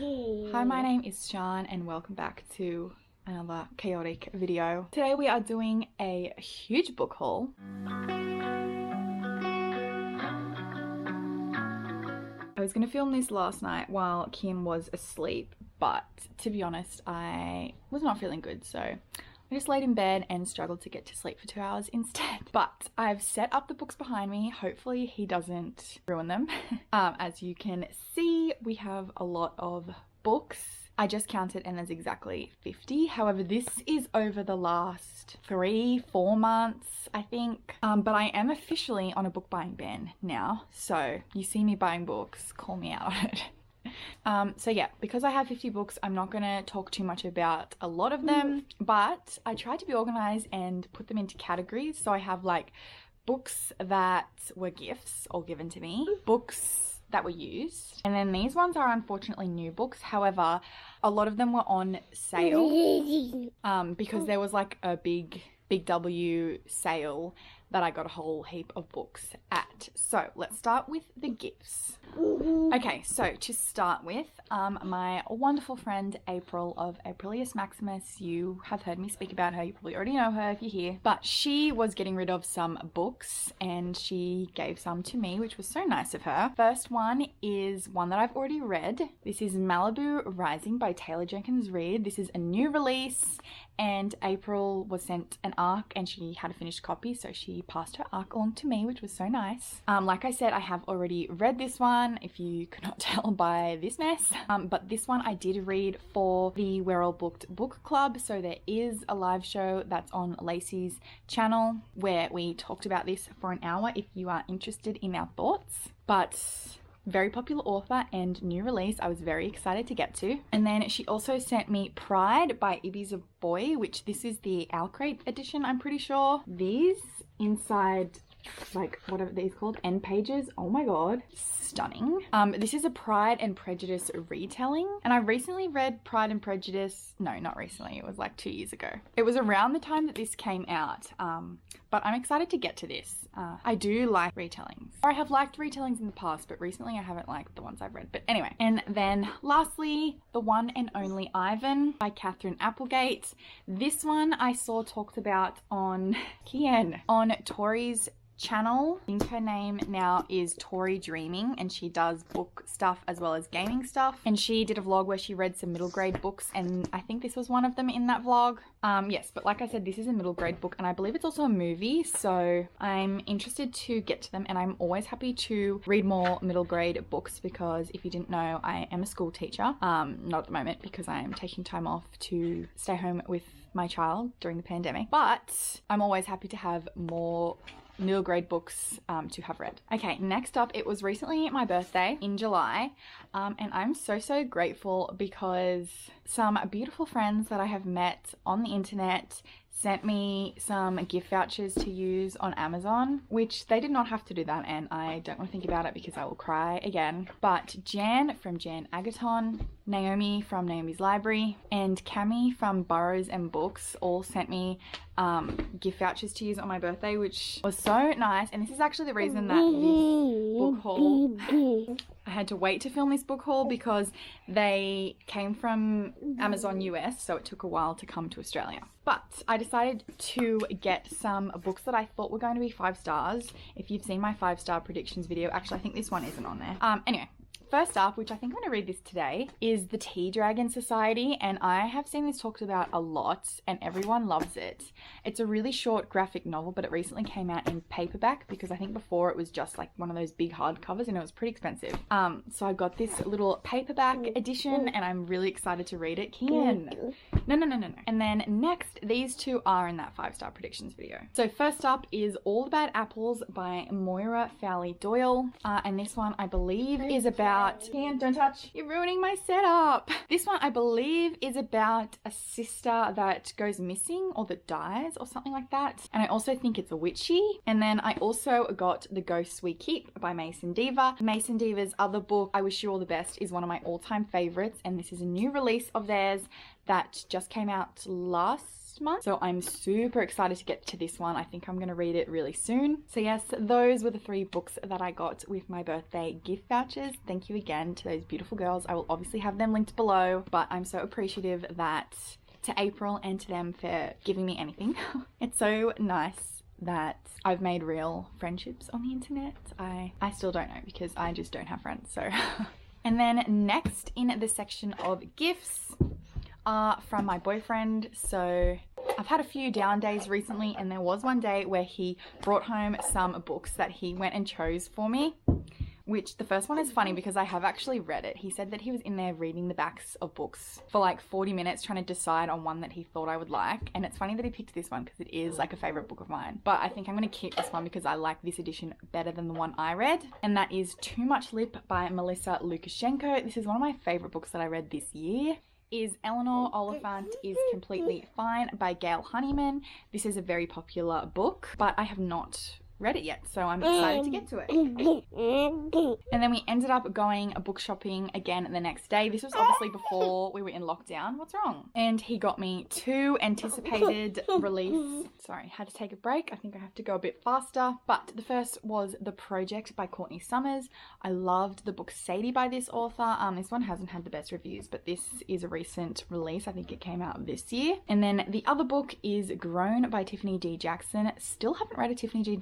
Hi, my name is Sean and welcome back to another chaotic video. Today we are doing a huge book haul. I was going to film this last night while Kim was asleep, but to be honest, I was not feeling good, so I just laid in bed and struggled to get to sleep for 2 hours instead. But I've set up the books behind me. Hopefully he doesn't ruin them. As you can see, we have a lot of books. I just counted and there's exactly 50. However, this is over the last 3-4 months, I think. But I am officially on a book buying ban now. So you see me buying books, call me out on it. So yeah, because I have 50 books, I'm not going to talk too much about a lot of them, but I tried to be organized and put them into categories. So I have like books that were gifts or given to me, books that were used, and then these ones are unfortunately new books. However, a lot of them were on sale because there was like a big W sale that I got a whole heap of books at. So let's start with the gifts. Okay, so to start with, my wonderful friend April of Aprilius Maximus. You have heard me speak about her. You probably already know her if you're here. But she was getting rid of some books and she gave some to me, which was so nice of her. First one is one that I've already read. This is Malibu Rising by Taylor Jenkins Reid. This is a new release and April was sent an ARC and she had a finished copy, so she passed her ARC on to me, which was so nice. Like I said, I have already read this one, if you could not tell by this mess. But this one I did read for the We're All Booked book club. So there is a live show that's on Lacey's channel where we talked about this for an hour if you are interested in our thoughts. But very popular author and new release I was very excited to get to. And then she also sent me Pride by Ibby's a Boy, which this is the Crate edition, I'm pretty sure. These inside, like, whatever these called, end pages, oh my god, stunning. This is a Pride and Prejudice retelling, and I recently read Pride and Prejudice. No, not recently, it was like 2 years ago. It was around the time that this came out, but I'm excited to get to this. I do like retellings. Or I have liked retellings in the past, but recently I haven't liked the ones I've read. But anyway, and then lastly, The One and Only Ivan by Catherine Applegate. This one I saw talked about on Tori's channel. I think her name now is Tori Dreaming, and she does book stuff as well as gaming stuff, and she did a vlog where she read some middle grade books, and I think this was one of them in that vlog. Yes, but like I said, this is a middle grade book and I believe it's also a movie, so I'm interested to get to them, and I'm always happy to read more middle grade books because if you didn't know, I am a school teacher. Not at the moment because I am taking time off to stay home with my child during the pandemic, but I'm always happy to have more middle grade books to have read. Okay, next up, it was recently my birthday in July, and I'm so grateful because some beautiful friends that I have met on the internet sent me some gift vouchers to use on Amazon, which they did not have to do that, and I don't want to think about it because I will cry again. But Jan from Jan Agaton, Naomi from Naomi's Library, and Cami from Burrows and Books all sent me gift vouchers to use on my birthday, which was so nice. And this is actually the reason that this book haul, I had to wait to film this book haul because they came from Amazon US, so it took a while to come to Australia. But I decided to get some books that I thought were going to be 5 stars. If you've seen my 5-star predictions video, actually I think this one isn't on there. Anyway, first up, which I think I'm going to read this today, is The Tea Dragon Society, and I have seen this talked about a lot and everyone loves it. It's a really short graphic novel, but it recently came out in paperback because I think before it was just like one of those big hardcovers and it was pretty expensive. So I got this little paperback edition and I'm really excited to read it. Kian. No. And then next, these two are in that 5-star predictions video. So first up is All the Bad Apples by Moira Fowley Doyle, and this one I believe is about Kian, don't touch. You're ruining my setup. This one I believe is about a sister that goes missing or that dies or something like that. And I also think it's a witchy. And then I also got The Ghosts We Keep by Mason Diva. Mason Diva's other book, I Wish You All the Best, is one of my all-time favorites. And this is a new release of theirs that just came out last month. So I'm super excited to get to this one. I think I'm going to read it really soon. So yes, those were the 3 books that I got with my birthday gift vouchers. Thank you again to those beautiful girls. I will obviously have them linked below, but I'm so appreciative that to April and to them for giving me anything. It's so nice that I've made real friendships on the internet. I still don't know because I just don't have friends, so. And then next in the section of gifts are from my boyfriend. So I've had a few down days recently, and there was one day where he brought home some books that he went and chose for me, which the first one is funny because I have actually read it. He said that he was in there reading the backs of books for like 40 minutes trying to decide on one that he thought I would like. And it's funny that he picked this one because it is like a favorite book of mine. But I think I'm going to keep this one because I like this edition better than the one I read. And that is Too Much Lip by Melissa Lukashenko. This is one of my favorite books that I read this year. Is Eleanor Oliphant is Completely Fine by Gail Honeyman. This is a very popular book, but I have not read it yet, so I'm excited to get to it. And then we ended up going book shopping again the next day. This was obviously before we were in lockdown. What's wrong? And he got me 2 anticipated release. Sorry, had to take a break. I think I have to go a bit faster. But the first was The Project by Courtney Summers. I loved the book Sadie by this author. This one hasn't had the best reviews, but this is a recent release. I think it came out this year. And then the other book is Grown by Tiffany D. Jackson. Still haven't read a Tiffany D.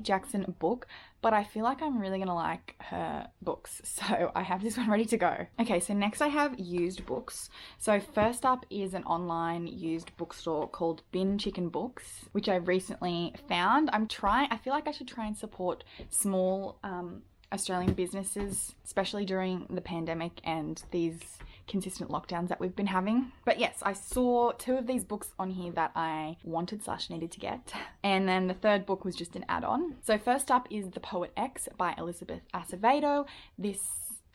Jackson book, but I feel like I'm really gonna like her books, so I have this one ready to go. Okay, so next I have used books. So first up is an online used bookstore called Bin Chicken Books, which I recently found. I feel like I should try and support small Australian businesses, especially during the pandemic and these consistent lockdowns that we've been having. But yes, I saw 2 of these books on here that I wanted / needed to get, and then the third book was just an add-on. So first up is The Poet X by Elizabeth Acevedo. This,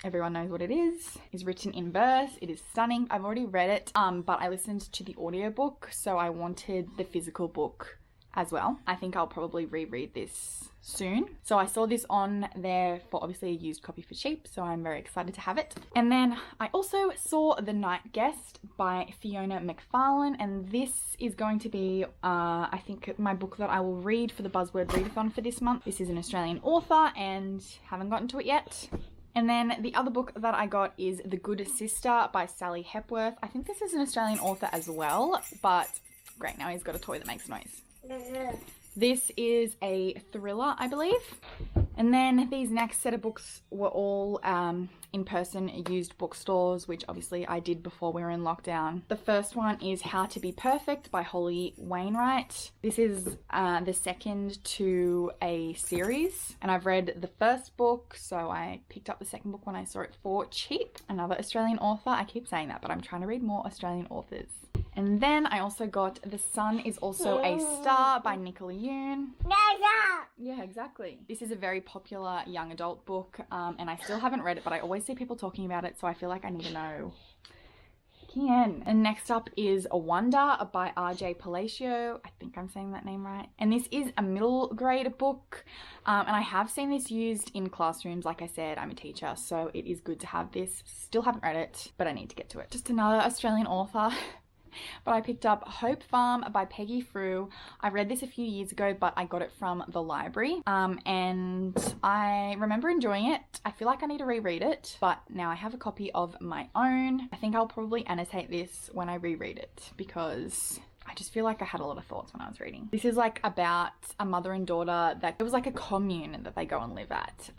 everyone knows what it is written in verse. It is stunning. I've already read it, but I listened to the audiobook, so I wanted the physical book as well. I think I'll probably reread this soon. So I saw this on there for obviously a used copy for cheap, so I'm very excited to have it. And then I also saw The Night Guest by Fiona McFarlane, and this is going to be I think my book that I will read for the Buzzword Readathon for this month. This is an Australian author and haven't gotten to it yet. And then the other book that I got is The Good Sister by Sally Hepworth. I think this is an Australian author as well, but great, now he's got a toy that makes noise. This is a thriller, I believe. And then these next set of books were all in-person used bookstores, which obviously I did before we were in lockdown. The first one is How to Be Perfect by Holly Wainwright. This is the second to a series, and I've read the first book, so I picked up the second book when I saw it for cheap. Another Australian author. I keep saying that, but I'm trying to read more Australian authors. And then I also got The Sun Is Also a Star by Nicola Yoon. Yeah, exactly. This is a very popular young adult book, and I still haven't read it, but I always see people talking about it, so I feel like I need to know. And next up is A Wonder by RJ Palacio. I think I'm saying that name right. And this is a middle grade book, and I have seen this used in classrooms. Like I said, I'm a teacher, so it is good to have this. Still haven't read it, but I need to get to it. Just another Australian author. But I picked up Hope Farm by Peggy Frew. I read this a few years ago, but I got it from the library, and I remember enjoying it. I feel like I need to reread it, but now I have a copy of my own. I think I'll probably annotate this when I reread it because I just feel like I had a lot of thoughts when I was reading. This is like about a mother and daughter that it was like a commune that they go and live at.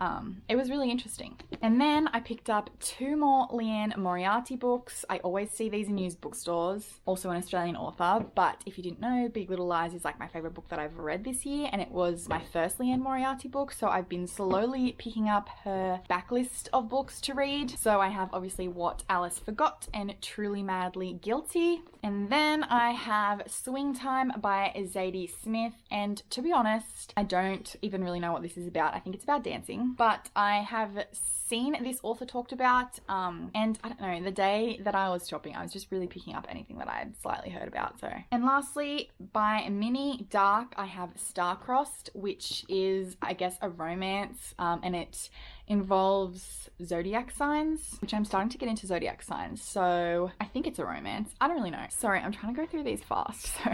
It was really interesting. And then I picked up 2 more Leanne Moriarty books. I always see these in used bookstores, also an Australian author, but if you didn't know, Big Little Lies is like my favorite book that I've read this year, and it was my first Leanne Moriarty book, so I've been slowly picking up her backlist of books to read. So I have obviously What Alice Forgot and Truly Madly Guilty. And then I have Swing Time by Zadie Smith, and to be honest, I don't even really know what this is about. I think it's about dancing, but I have seen this author talked about, and I don't know, the day that I was shopping, I was just really picking up anything that I had slightly heard about. So, and lastly, by Minnie Dark, I have Starcrossed, which is, I guess, a romance, and it involves zodiac signs, which I'm starting to get into zodiac signs. So I think it's a romance. I don't really know. Sorry, I'm trying to go through these fast. So,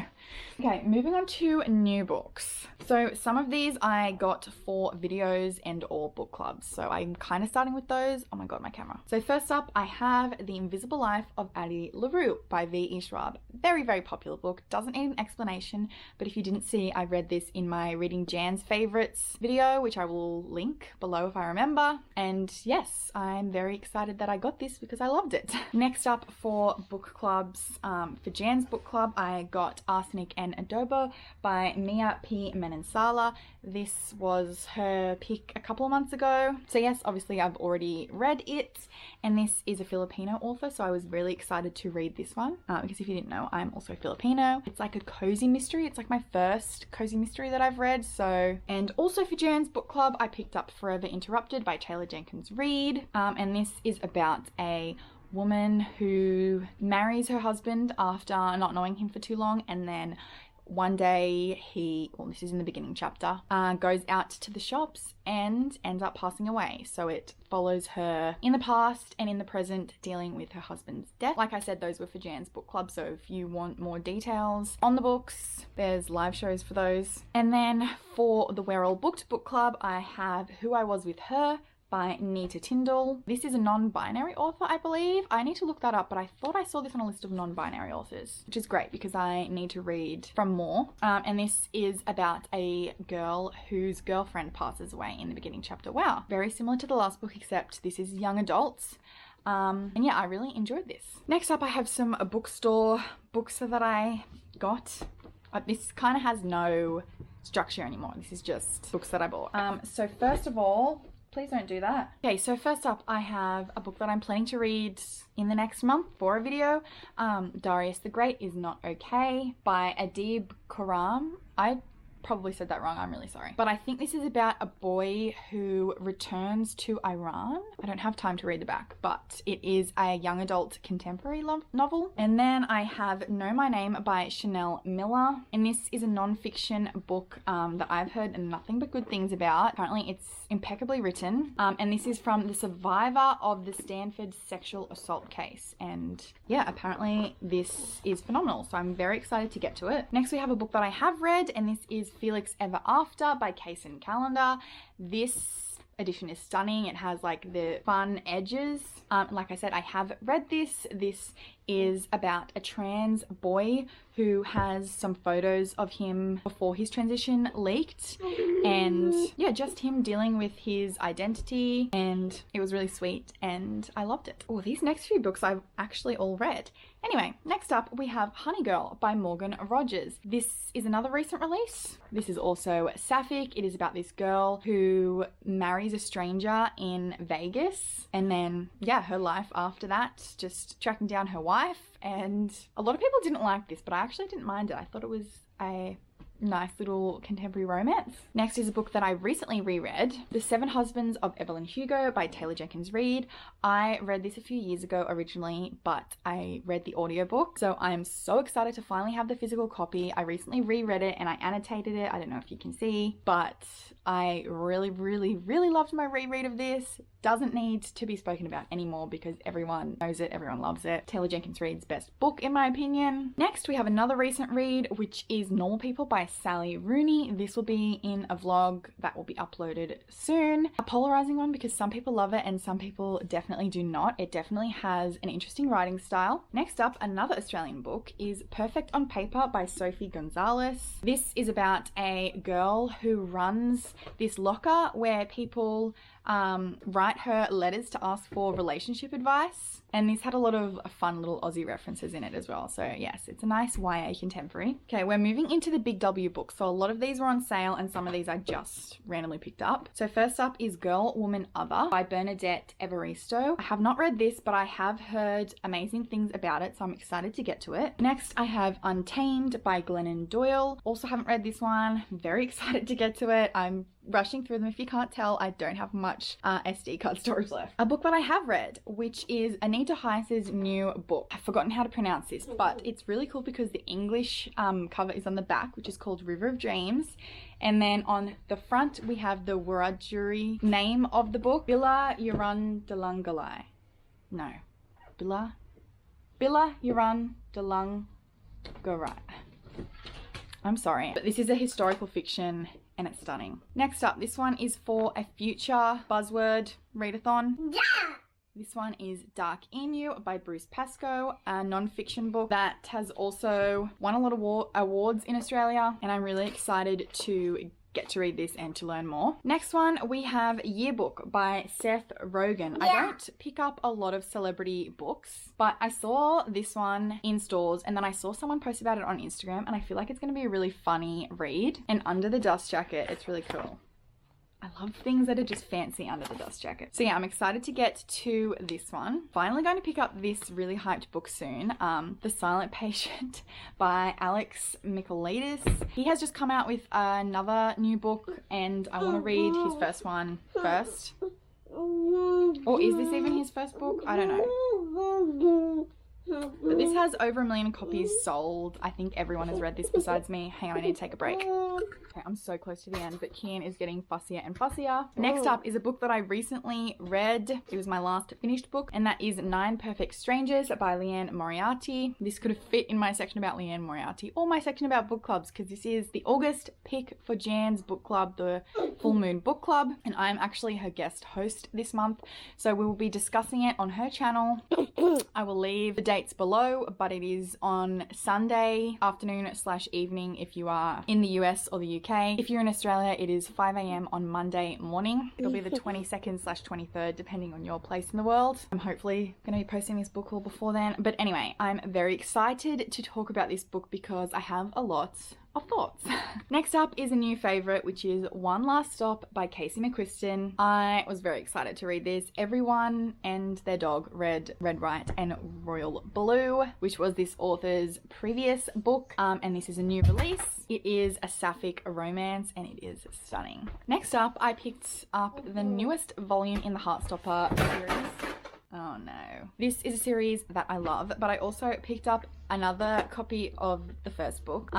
okay, moving on to new books. So some of these I got for videos and or book clubs. So I'm kind of starting with those. Oh my God, my camera. So first up, I have The Invisible Life of Addie, LaRue by V.E. Schwab. Very, very popular book. Doesn't need an explanation, but if you didn't see, I read this in my Reading Jan's favorites video, which I will link below if I remember. And yes, I'm very excited that I got this because I loved it. Next up for book clubs, for Jan's book club, I got Arsenic and Adobo by Mia P. Menansala. This was her pick a couple of months ago. So yes, obviously I've already read it, and this is a Filipino author, so I was really excited to read this one because if you didn't know, I'm also Filipino. It's like a cozy mystery. It's like my first cozy mystery that I've read. So, and also for Jan's book club, I picked up Forever Interrupted by Taylor Jenkins Reid, and this is about a woman who marries her husband after not knowing him for too long, and then one day this is in the beginning chapter, goes out to the shops and ends up passing away. So it follows her in the past and in the present dealing with her husband's death. Like I said, those were for Jan's book club, so if you want more details on the books, there's live shows for those. And then for the We're All Booked book club, I have Who I Was With Her by Nita Tyndall. This is a non-binary author, I believe. I need to look that up, but I thought I saw this on a list of non-binary authors, which is great because I need to read from more. And this is about a girl whose girlfriend passes away in the beginning chapter. Wow, very similar to the last book, except this is young adults. And yeah, I really enjoyed this. Next up, I have some bookstore books that I got. This kind of has no structure anymore. This is just books that I bought. So first of all, please don't do that. Okay, so first up, I have a book that I'm planning to read in the next month for a video. Darius the Great Is Not Okay by Addie Karam. I probably said that wrong, I'm really sorry. But I think this is about a boy who returns to Iran. I don't have time to read the back, but it is a young adult contemporary novel. And then I have Know My Name by Chanel Miller. And this is a non-fiction book that I've heard nothing but good things about. Apparently it's impeccably written. And this is from the survivor of the Stanford sexual assault case. And yeah, apparently this is phenomenal. So I'm very excited to get to it. Next we have a book that I have read, and this is Felix Ever After by Kaysen Calendar. This edition is stunning. It has like the fun edges. Like I said, I have read this. This is about a trans boy who has some photos of him before his transition leaked, and yeah, just him dealing with his identity, and it was really sweet and I loved it. Oh, these next few books I've actually all read. Anyway, next up we have Honey Girl by Morgan Rogers. This is another recent release. This is also sapphic. It is about this girl who marries a stranger in Vegas, and then yeah, her life after that, just tracking down her wife. And a lot of people didn't like this, but I actually didn't mind it. I thought it was a nice little contemporary romance. Next is a book that I recently reread, The Seven Husbands of Evelyn Hugo by Taylor Jenkins Reid. I read this a few years ago originally, but I read the audiobook, so I am so excited to finally have the physical copy. I recently reread it and I annotated it. I don't know if you can see, but I really, really, really loved my reread of this. Doesn't need to be spoken about anymore because everyone knows it, everyone loves it. Taylor Jenkins Reid's best book in my opinion. Next we have another recent read, which is Normal People by Sally Rooney. This will be in a vlog that will be uploaded soon. A polarizing one because some people love it and some people definitely do not. It definitely has an interesting writing style. Next up, another Australian book is Perfect on Paper by Sophie Gonzalez. This is about a girl who runs this locker where people write her letters to ask for relationship advice, and this had a lot of fun little Aussie references in it as well. So yes, it's a nice YA contemporary. Okay, we're moving into the big W books. So a lot of these were on sale and some of these I just randomly picked up. So first up is Girl, Woman, Other by Bernadette Evaristo. I have not read this, but I have heard amazing things about it, so I'm excited to get to it. Next I have Untamed by Glennon Doyle. Also haven't read this one. Very excited to get to it. I'm rushing through them. If you can't tell, I don't have much SD card storage left. A book that I have read, which is Anita Heiss's new book. I've forgotten how to pronounce this, but it's really cool because the English cover is on the back, which is called River of Dreams. And then on the front, we have the Wiradjuri name of the book, Bila Yaran Dalangalai. No, Bila Yaran Dalangarai. I'm sorry, but this is a historical fiction and it's stunning. Next up, this one is for a future buzzword readathon. Yeah! This one is Dark Emu by Bruce Pascoe, a non-fiction book that has also won a lot of awards in Australia, and I'm really excited to get to read this and to learn more. Next one, we have Yearbook by Seth Rogen. Yeah. I don't pick up a lot of celebrity books, but I saw this one in stores and then I saw someone post about it on Instagram, and I feel like it's going to be a really funny read. And under the dust jacket, it's really cool. I love things that are just fancy under the dust jacket. So yeah, I'm excited to get to this one. Finally going to pick up this really hyped book soon, The Silent Patient by Alex Michaelides. He has just come out with another new book and I want to read his first one first. Or is this even his first book? I don't know. But this has over 1 million copies sold. I think everyone has read this besides me. Hang on, I need to take a break. Okay, I'm so close to the end, but Kian is getting fussier and fussier. Next up is a book that I recently read. It was my last finished book, and that is 9 Perfect Strangers by Leanne Moriarty. This could have fit in my section about Leanne Moriarty or my section about book clubs, because this is the August pick for Jan's book club, the Full Moon Book Club, and I'm actually her guest host this month, so we will be discussing it on her channel. I will leave the dates below, but it is on Sunday afternoon / evening if you are in the US or the UK. If you're in Australia, it is 5 a.m. on Monday morning. It'll be the 22nd / 23rd, depending on your place in the world. I'm hopefully going to be posting this book haul before then. But anyway, I'm very excited to talk about this book because I have a lot of thoughts. Next up is a new favorite, which is One Last Stop by Casey McQuiston. I was very excited to read this. Everyone and their dog read Red, White and Royal Blue, which was this author's previous book, and this is a new release. It is a sapphic romance and it is stunning. Next up, I picked up the newest volume in the Heartstopper series. Oh no. This is a series that I love, but I also picked up another copy of the first book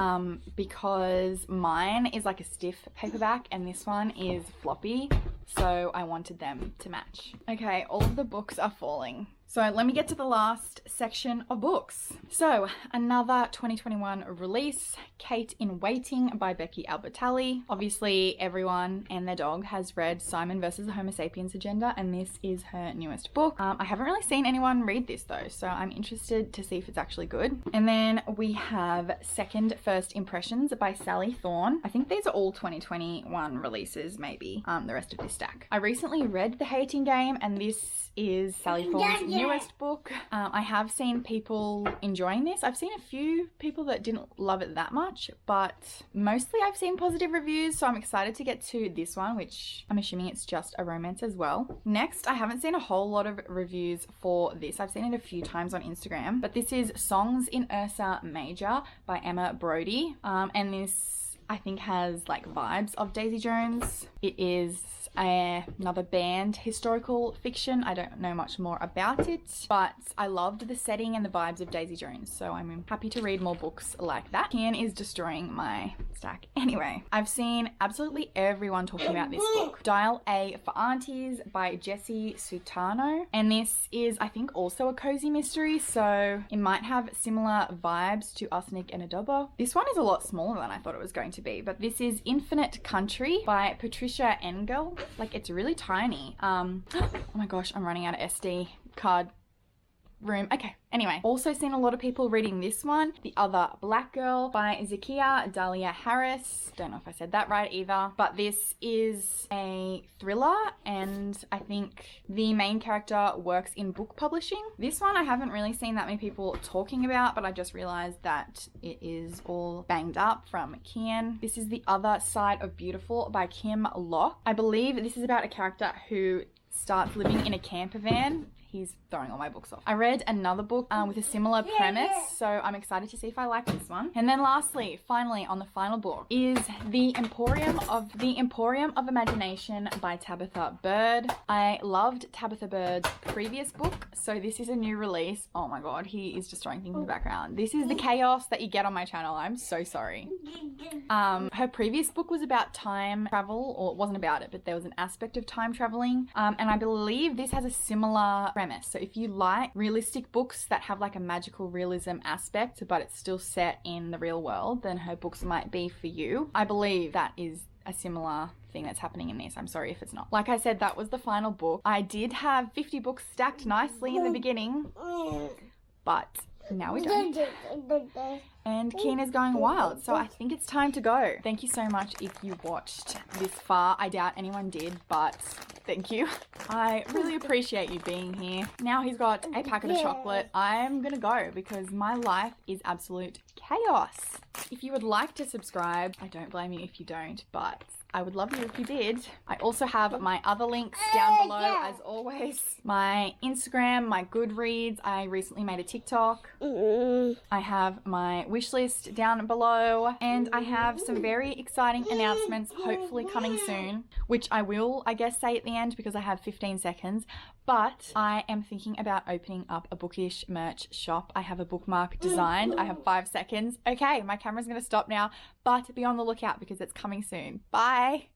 because mine is like a stiff paperback and this one is floppy, so I wanted them to match. Okay, all of the books are falling. So let me get to the last section of books. So another 2021 release, Kate in Waiting by Becky Albertalli. Obviously everyone and their dog has read Simon versus the Homo sapiens agenda, and this is her newest book. I haven't really seen anyone read this though, so I'm interested to see if it's actually good. And then we have Second First Impressions by Sally Thorne. I think these are all 2021 releases, maybe the rest of this stack. I recently read The Hating Game, and this is Sally Thorne's newest book. I have seen people enjoying this. I've seen a few people that didn't love it that much, but mostly I've seen positive reviews, so I'm excited to get to this one, which I'm assuming it's just a romance as well. Next, I haven't seen a whole lot of reviews for this. I've seen it a few times on Instagram, but this is Songs in Ursa Major by Emma Brody, and this I think has like vibes of Daisy Jones. It is another band historical fiction. I don't know much more about it, but I loved the setting and the vibes of Daisy Jones, so I'm happy to read more books like that. Kian is destroying my stack. Anyway, I've seen absolutely everyone talking about this book, Dial A For Aunties by Jessie Sutano, and this is I think also a cozy mystery, so it might have similar vibes to Arsenic and Adobo. This one is a lot smaller than I thought it was going to be, but this is Infinite Country by Patricia Engel. Like, it's really tiny. Oh my gosh, I'm running out of SD card room. Okay, anyway, also seen a lot of people reading this one, The Other Black Girl by Zakiya Dahlia Harris. Don't know if I said that right either, but this is a thriller and I think the main character works in book publishing. This one I haven't really seen that many people talking about, but I just realized that it is all banged up from Kian. This is The Other Side of Beautiful by Kim Locke. I believe this is about a character who starts living in a camper van. He's throwing all my books off. I read another book with a similar premise, so I'm excited to see if I like this one. And then lastly, finally, on the final book is The Emporium of Imagination by Tabitha Bird. I loved Tabitha Bird's previous book, so this is a new release. Oh my god, he is just throwing things in the background. This is the chaos that you get on my channel. I'm so sorry. Her previous book was about time travel, or it wasn't about it, but there was an aspect of time traveling. And I believe this has a similar premise. So if you like realistic books that have like a magical realism aspect, but it's still set in the real world, then her books might be for you. I believe that is a similar thing that's happening in this. I'm sorry if it's not. Like I said, that was the final book. I did have 50 books stacked nicely in the beginning, but now we don't. And Keen is going wild, so I think it's time to go. Thank you so much if you watched this far. I doubt anyone did, but thank you. I really appreciate you being here. Now he's got a packet of chocolate. I'm gonna go because my life is absolute chaos. If you would like to subscribe, I don't blame you if you don't, but I would love you if you did. I also have my other links down below as always. My Instagram, my Goodreads. I recently made a TikTok. I have my wish list down below, and I have some very exciting announcements hopefully coming soon, which I will, I guess, say at the end because I have 15 seconds. But I am thinking about opening up a bookish merch shop. I have a bookmark designed. I have 5 seconds. Okay, my camera's gonna stop now, but be on the lookout because it's coming soon. Bye.